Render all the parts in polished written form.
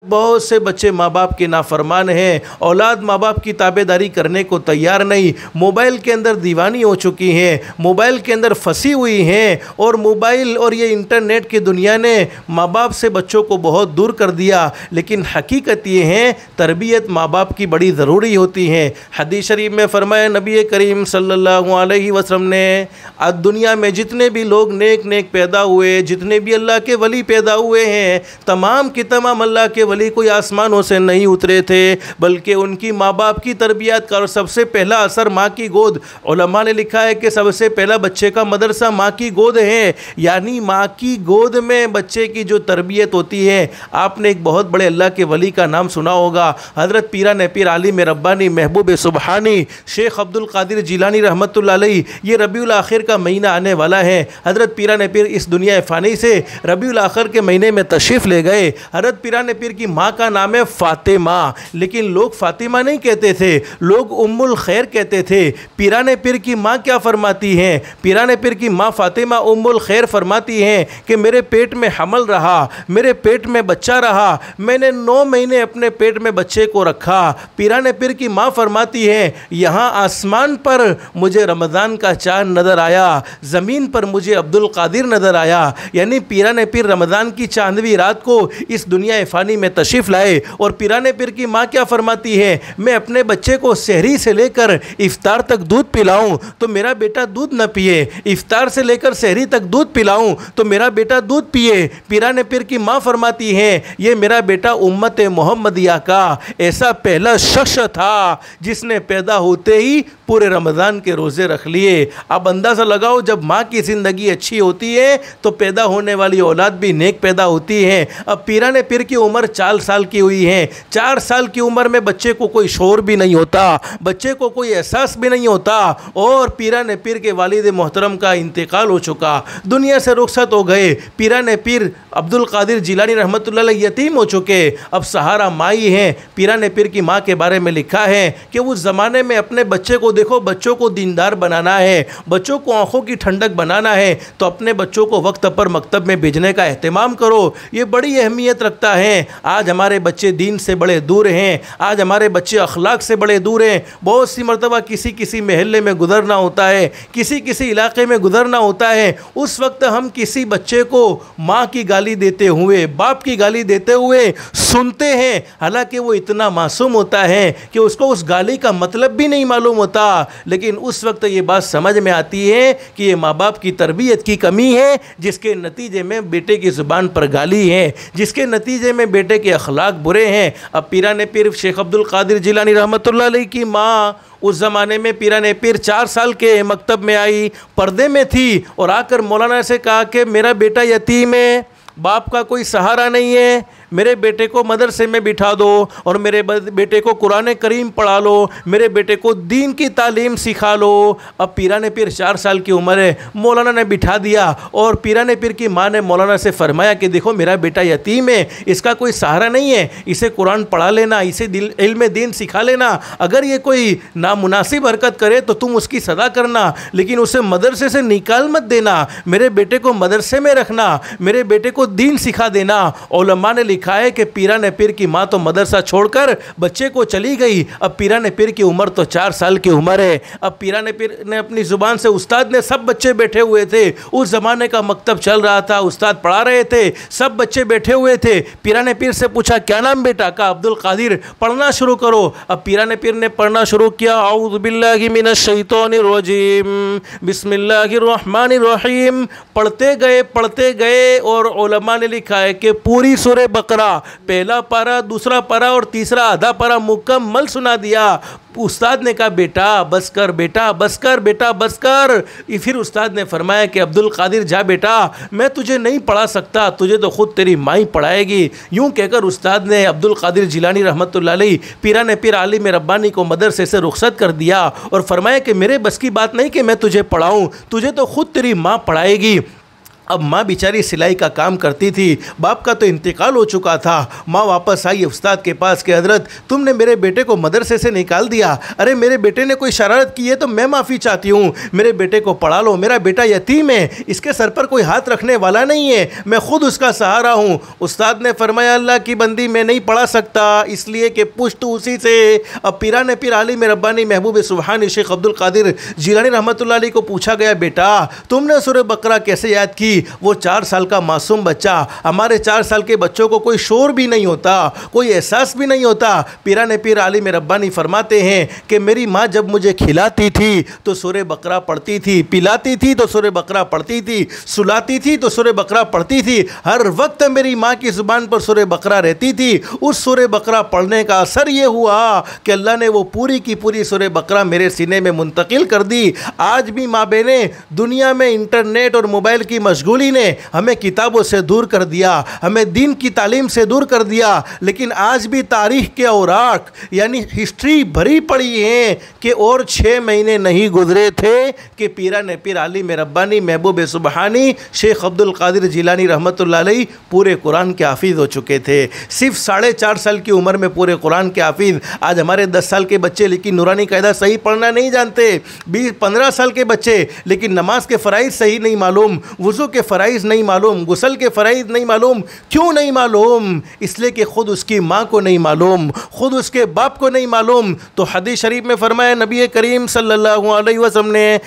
बहुत से बच्चे माँ बाप के नाफरमान हैं, औलाद माँ बाप की ताबेदारी करने को तैयार नहीं, मोबाइल के अंदर दीवानी हो चुकी हैं, मोबाइल के अंदर फंसी हुई हैं। और मोबाइल और ये इंटरनेट की दुनिया ने माँ बाप से बच्चों को बहुत दूर कर दिया। लेकिन हकीकत ये है, तरबियत माँ बाप की बड़ी ज़रूरी होती है। हदीस शरीफ में फरमाया नबी करीम सल्लल्लाहु अलैहि वसल्लम ने, आज दुनिया में जितने भी लोग नेक नेक पैदा हुए, जितने भी अल्लाह के वली पैदा हुए हैं, तमाम के तमाम अल्लाह के वली कोई आसमानों से नहीं उतरे थे, बल्कि उनकी माँ बाप की तरबियत का। और सबसे पहला असर माँ की गोद। उलमा ने लिखा है कि सबसे पहला बच्चे का मदरसा माँ की गोद है, यानी माँ की गोद में बच्चे की जो तरबियत होती है। आपने एक बहुत बड़े अल्लाह के वली का नाम सुना होगा, हज़रत पीरान पीर आलिम रब्बानी महबूब सुबहानी शेख अब्दुल कादिर जिलानी रहमतुल्लाह अलैह। ये रबीउल आखिर का महीना आने वाला है। हज़रत पीरान पीर इस दुनिया फ़ानी से रबीउल आखिर के महीने में तशरीफ़ ले गए। हज़रत पीरान पीर की माँ का नाम है फ़ातिमा, लेकिन लोग फ़ातिमा नहीं कहते थे, लोग उम्मुल खैर कहते थे। पीरान पीर की माँ क्या फरमाती हैं? पीरान पीर की माँ फ़ातिमा उम्मुल खैर फरमाती हैं कि मेरे पेट में हमल रहा, मेरे पेट में बच्चा रहा, मैंने 9 महीने अपने पेट में बच्चे को रखा। पीरान पीर की माँ फरमाती हैं, यहाँ आसमान पर मुझे रमज़ान का चाँद नज़र आया, ज़मीन पर मुझे अब्दुल कादिर नज़र आया। यानी पीरान पीर रमज़ान की चांदवी रात को इस दुनिया फ़ानी में तशरीफ़ लाए। और पीरान पीर की माँ क्या फरमाती है, मैं अपने बच्चे को सहरी से लेकर इफ्तार तक दूध पिलाऊं तो मेरा बेटा दूध न पिए, इफ्तार से लेकर सहरी तक दूध पिलाऊं तो मेरा बेटा दूध पिए। पीरान पीर की माँ फरमाती हैं, ये मेरा बेटा उम्मत मोहम्मदिया का ऐसा पहला शख्स था जिसने पैदा होते ही पूरे रमज़ान के रोज़े रख लिए। अब अंदाज़ा लगाओ, जब माँ की ज़िंदगी अच्छी होती है तो पैदा होने वाली औलाद भी नेक पैदा होती है। अब पीरान पीर की उम्र 4 साल की हुई है। 4 साल की उम्र में बच्चे को कोई शोर भी नहीं होता, बच्चे को कोई एहसास भी नहीं होता। और पीरान पीर के वालिद मोहतरम का इंतकाल हो चुका, दुनिया से रुखसत हो गए। पीरान पीर अब्दुल कादिर जिलानी रहमतुल्लाह अलैह यतीम हो चुके, अब सहारा माई हैं। पीरान पीर की माँ के बारे में लिखा है कि उस ज़माने में अपने बच्चे को देखो, बच्चों को दीनदार बनाना है, बच्चों को आंखों की ठंडक बनाना है तो अपने बच्चों को वक्त पर मकतब में भेजने का एहतमाम करो। ये बड़ी अहमियत रखता है। आज हमारे बच्चे दीन से बड़े दूर हैं, आज हमारे बच्चे अखलाक से बड़े दूर हैं। बहुत सी मरतबा किसी किसी महल्ले में गुजरना होता है, किसी किसी इलाके में गुजरना होता है, उस वक्त हम किसी बच्चे को माँ की गाली देते हुए, बाप की गाली देते हुए सुनते हैं, हालांकि वो इतना मासूम होता है कि उसको उस गाली का मतलब भी नहीं मालूम होता। लेकिन उस वक्त ये बात समझ में आती है कि ये माँ बाप की तरबियत की कमी है, जिसके नतीजे में बेटे की ज़ुबान पर गाली है, जिसके नतीजे में बेटे के अखलाक बुरे हैं। अब पीरान पीर शेख अब्दुल कादिर जिलानी रहमतुल्लाह अलैह की माँ उस ज़माने में पीरान पीर 4 साल के मकतब में आई, पर्दे में थी और आकर मौलाना से कहा कि मेरा बेटा यतीम है, बाप का कोई सहारा नहीं है, मेरे बेटे को मदरसे में बिठा दो और मेरे बेटे को कुरान करीम पढ़ा लो, मेरे बेटे को दीन की तालीम सिखा लो। अब पीरान पीर 4 साल की उम्र है, मौलाना ने बिठा दिया और पीरान पीर की माँ ने मौलाना से फरमाया कि देखो मेरा बेटा यतीम है, इसका कोई सहारा नहीं है, इसे कुरान पढ़ा लेना, इसे इल्म दीन सिखा लेना। अगर ये कोई नामुनासिब हरकत करे तो तुम उसकी सदा करना, लेकिन उसे मदरसे से निकाल मत देना, मेरे बेटे को मदरसे में रखना, मेरे बेटे को दीन सिखा देना। उलमा ने लिखा है कि पीरान पीर की माँ तो मदरसा छोड़कर बच्चे को चली गई। अब पीरान पीर की उम्र तो 4 साल की उम्र है। अब पीरान पीर ने अपनी ज़ुबान से, उस्ताद ने, सब बच्चे बैठे हुए थे, उस ज़माने का मकतब चल रहा था, उस्ताद पढ़ा रहे थे, सब बच्चे बैठे हुए थे। पीरान पीर से पूछा क्या नाम बेटा? का अब्दुल कादिर। पढ़ना शुरू करो। अब पीरान पीर ने पढ़ना शुरू किया, औज़ु बिल्लाहि मिनश शैतानिर रजीम बिस्मिल्लाहिर रहमानिर रहीम। पढ़ते गए और उलमा ने लिखा है कि पूरी सूरह बकरा, पहला पारा, दूसरा पारा और तीसरा आधा पारा मुकम्मल सुना दिया। उस्ताद ने कहा बेटा बस कर, बेटा बस कर, बेटा बस कर। फिर उस्ताद ने फरमाया कि अब्दुल कादिर जा बेटा, मैं तुझे नहीं पढ़ा सकता, तुझे तो खुद तेरी माँ ही पढ़ाएगी। यूँ कहकर उस्ताद ने अब्दुल कादिर जिलानी रहमतुल्लाह अलैह पीरान पीर आलिम रब्बानी को मदरसे से रुखसत कर दिया और फरमाया कि मेरे बस की बात नहीं कि मैं तुझे पढ़ाऊँ, तुझे तो खुद तेरी माँ पढ़ाएगी। अब माँ बेचारी सिलाई का काम करती थी, बाप का तो इंतकाल हो चुका था। माँ वापस आई उस्ताद के पास कि हज़रत तुमने मेरे बेटे को मदरसे से निकाल दिया, अरे मेरे बेटे ने कोई शरारत की है तो मैं माफ़ी चाहती हूँ, मेरे बेटे को पढ़ा लो, मेरा बेटा यतीम है, इसके सर पर कोई हाथ रखने वाला नहीं है, मैं खुद उसका सहारा हूँ। उस्ताद ने फरमाया अल्लाह की बंदी मैं नहीं पढ़ा सकता, इसलिए कि पुश्त उसी से। अब पीराने पीर आलिम रब्बानी महबूब सुबहानी शेख अब्दुल कादिर जिलानी रहमतुल्लाह अलैह को पूछा गया, बेटा तुमने सूरह बकरा कैसे याद की? वो 4 साल का मासूम बच्चा, हमारे 4 साल के बच्चों को कोई शोर भी नहीं होता, कोई एहसास भी नहीं होता। पीराने पीर आलिम रब्बानी फरमाते हैं कि मेरी माँ जब मुझे खिलाती थी तो सूरह बकरा पढ़ती थी, पिलाती थी तो सूरह बकरा पढ़ती थी, सुलाती थी तो सूरह बकरा पढ़ती थी, हर वक्त मेरी माँ की ज़ुबान पर सूरह बकरा रहती थी। उस सूरह बकरा पढ़ने का असर ये हुआ कि अल्लाह ने वो पूरी की पूरी सूरह बकरा मेरे सीने में मुंतकिल कर दी। आज भी माँ बहनें, दुनिया में इंटरनेट और मोबाइल की मशगूली ने हमें किताबों से दूर कर दिया, हमें दीन की तालीम से दूर कर दिया, लेकिन आज भी तारीख़ के औराक यानी हिस्ट्री भरी पड़ी है कि और 6 महीने नहीं गुजरे थे कि पीराने पीर आलिम रब्बानी महबूब सुबहानी शेख अब्दुल कादिर जिलानी रहमतुल्लाह अलैह पूरे कुरान के हाफिज़ हो चुके थे। सिर्फ 4.5 साल की उम्र में पूरे कुरान के हाफिज़। आज हमारे 10 साल के बच्चे लेकिन नूरानी कायदा सही पढ़ना नहीं जानते, 20-15 साल के बच्चे लेकिन नमाज के फ़राइज़ सही नहीं मालूम, वुज़ू के फ़राइज़ नहीं मालूम, गुस्ल के फ़राइज़ नहीं मालूम। क्यों नहीं मालूम? इसलिए कि ख़ुद उसकी माँ को नहीं मालूम, ख़ुद उसके बाप को नहीं मालूम। तो हदीस शरीफ में फरमाया नबी करीम सल्लल्लाहु अलैहि वसल्लम ने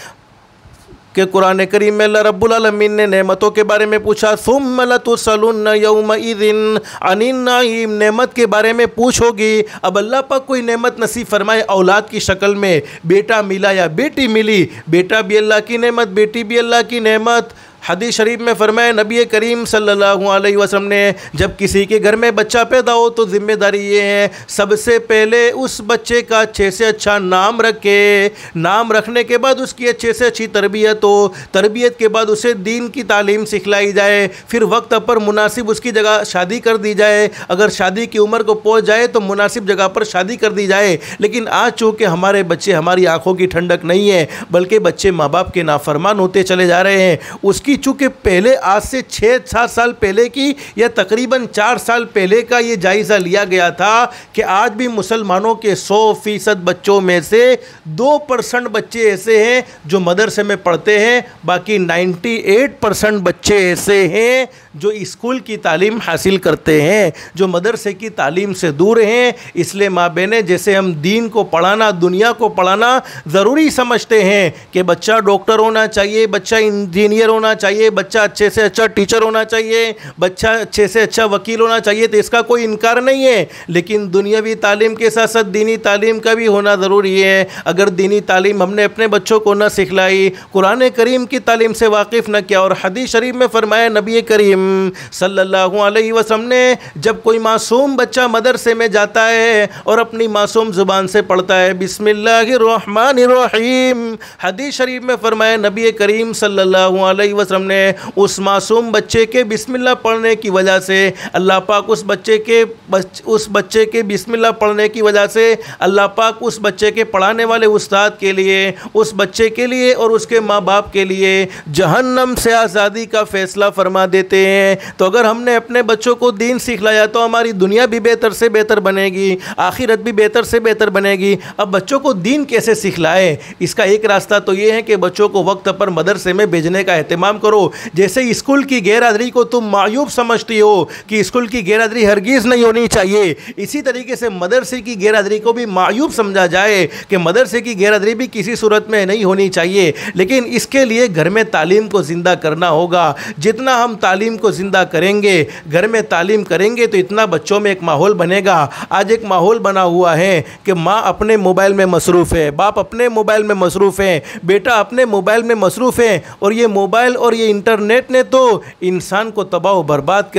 कि कुरान करीम में अल्लाह रब्बुल आलमीन ने नेमतों के बारे में पूछा, सुम्मा लतुसअलुन्ना यौमइज़िन अनिन नईम, नेमत के बारे में पूछोगी। अब अल्लाह पाक कोई नेमत नसीब फरमाए औलाद की शक्ल में, बेटा मिला या बेटी मिली, बेटा भी अल्लाह की नेमत, बेटी भी अल्लाह की नेमत। हदीस शरीफ में फरमाया नबी करीम सल्लल्लाहु अलैहि वसल्लम ने जब किसी के घर में बच्चा पैदा हो तो ज़िम्मेदारी ये है सबसे पहले उस बच्चे का अच्छे से अच्छा नाम रखे, नाम रखने के बाद उसकी अच्छे से अच्छी तरबियत हो, तरबियत के बाद उसे दीन की तालीम सिखलाई जाए, फिर वक्त पर मुनासिब उसकी जगह शादी कर दी जाए, अगर शादी की उम्र को पहुंच जाए तो मुनासिब जगह पर शादी कर दी जाए। लेकिन आज चूँकि हमारे बच्चे हमारी आँखों की ठंडक नहीं है, बल्कि बच्चे माँ बाप के नाफरमान होते चले जा रहे हैं। उसकी चूँकि पहले आज से 6-7 साल पहले की या तकरीबन 4 साल पहले का ये जायज़ा लिया गया था कि आज भी मुसलमानों के 100% बच्चों में से 2% बच्चे ऐसे हैं जो मदरसे में पढ़ते हैं, बाकी 98% बच्चे ऐसे हैं जो स्कूल की तालीम हासिल करते हैं, जो मदरसे की तालीम से दूर हैं। इसलिए माँ बहनें, जैसे हम दीन को पढ़ाना, दुनिया को पढ़ाना ज़रूरी समझते हैं कि बच्चा डॉक्टर होना चाहिए, बच्चा इंजीनियर होना चाहिए, बच्चा अच्छे से अच्छा टीचर होना चाहिए, बच्चा अच्छे से अच्छा वकील होना चाहिए, तो इसका कोई इनकार नहीं है। लेकिन दुनियावी तालीम के साथ साथ दीनी तालीम का भी होना ज़रूरी है। अगर दीनी तालीम हमने अपने बच्चों को न सिखलाई, कुरान करीम की तालीम से वाकिफ़ न किया, और हदीस शरीफ में फरमाया नबी करीम सल्लल्लाहु अलैहि वसल्लम ने जब कोई मासूम बच्चा मदरसे में जाता है और अपनी मासूम ज़ुबान से पढ़ता है बिस्मिल्लाहिर्रहमानिर्रहीम, हदीस शरीफ में फरमाया नबी करीम सल्लल्लाहु अलैहि वसल्लम ने उस मासूम बच्चे के बिस्मिल्लाह पढ़ने की वजह से अल्लाह पाक उस बच्चे के बिस्मिल्लाह पढ़ने की वजह से अल्लाह पाक उस बच्चे के पढ़ाने वाले उस्ताद के लिए, उस बच्चे के लिए और उसके माँ बाप के लिए जहन्नम से आज़ादी का फ़ैसला फरमा देते हैं। तो अगर हमने अपने बच्चों को दीन सिखलाया तो हमारी दुनिया भी बेहतर से बेहतर बनेगी, आखिरत भी बेहतर से बेहतर बनेगी। अब बच्चों को दीन कैसे सिखलाएं? इसका एक रास्ता तो ये है कि बच्चों को वक्त पर मदरसे में भेजने का एहतमाम करो। जैसे स्कूल की गैरहाज़िरी को तुम मायूब समझती हो कि स्कूल की गैरहाज़िरी हरगिज़ नहीं होनी चाहिए, इसी तरीके से मदरसे की गैरहाज़िरी को भी मायूब समझा जाए कि मदरसे की गैरहाज़िरी भी किसी सूरत में नहीं होनी चाहिए। लेकिन इसके लिए घर में तालीम को ज़िंदा करना होगा। जितना हम तालीम को ज़िंदा करेंगे, घर में तालीम करेंगे, तो इतना बच्चों में एक माहौल बनेगा। आज एक माहौल बना हुआ है कि माँ अपने मोबाइल में मसरूफ़ है, बाप अपने मोबाइल में मसरूफ़ है, बेटा अपने मोबाइल में मसरूफ़ है, और ये मोबाइल और ये इंटरनेट ने तो इंसान को तबाह बर्बाद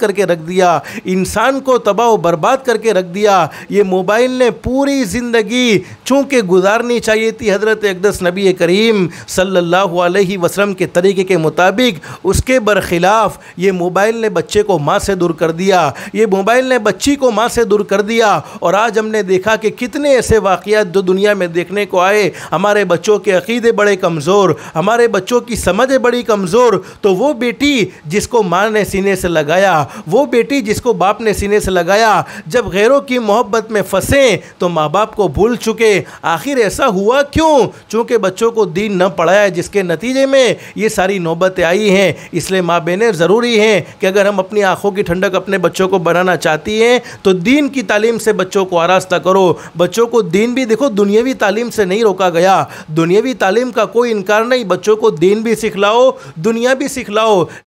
करके रख दिया, इंसान को तबाह बर्बाद करके रख दिया। ये मोबाइल ने पूरी ज़िंदगी चूँकि गुजारनी चाहिए थी हज़रत अक़दस नबी करीम सल्लल्लाहु अलैहि वसल्लम के तरीके के मुताबिक, उसके बरखिलाफ़ ये मोबाइल ने बच्चे को माँ से दूर कर दिया, ये मोबाइल ने बच्ची को माँ से दूर कर दिया। और आज हमने देखा कि कितने ऐसे वाक़यात जो दुनिया में देखने को आए, हमारे बच्चों के अक़ीदे बड़े कमज़ोर, हमारे बच्चों बच्चों की समझ है बड़ी कमज़ोर, तो वो बेटी जिसको माँ ने सीने से लगाया, वो बेटी जिसको बाप ने सीने से लगाया, जब गैरों की मोहब्बत में फंसे तो माँ बाप को भूल चुके। आखिर ऐसा हुआ क्यों? चूँकि बच्चों को दीन न पढ़ाया, जिसके नतीजे में ये सारी नौबतें आई हैं। इसलिए माँ बहनें ज़रूरी हैं कि अगर हम अपनी आँखों की ठंडक अपने बच्चों को बनाना चाहती हैं तो दीन की तालीम से बच्चों को आरास्ता करो। बच्चों को दीन भी, देखो दुनियावी तालीम से नहीं रोका गया, दुनियावी तालीम का कोई इनकार नहीं, बच्चों को दीन भी सिखलाओ, दुनिया भी सिखलाओ।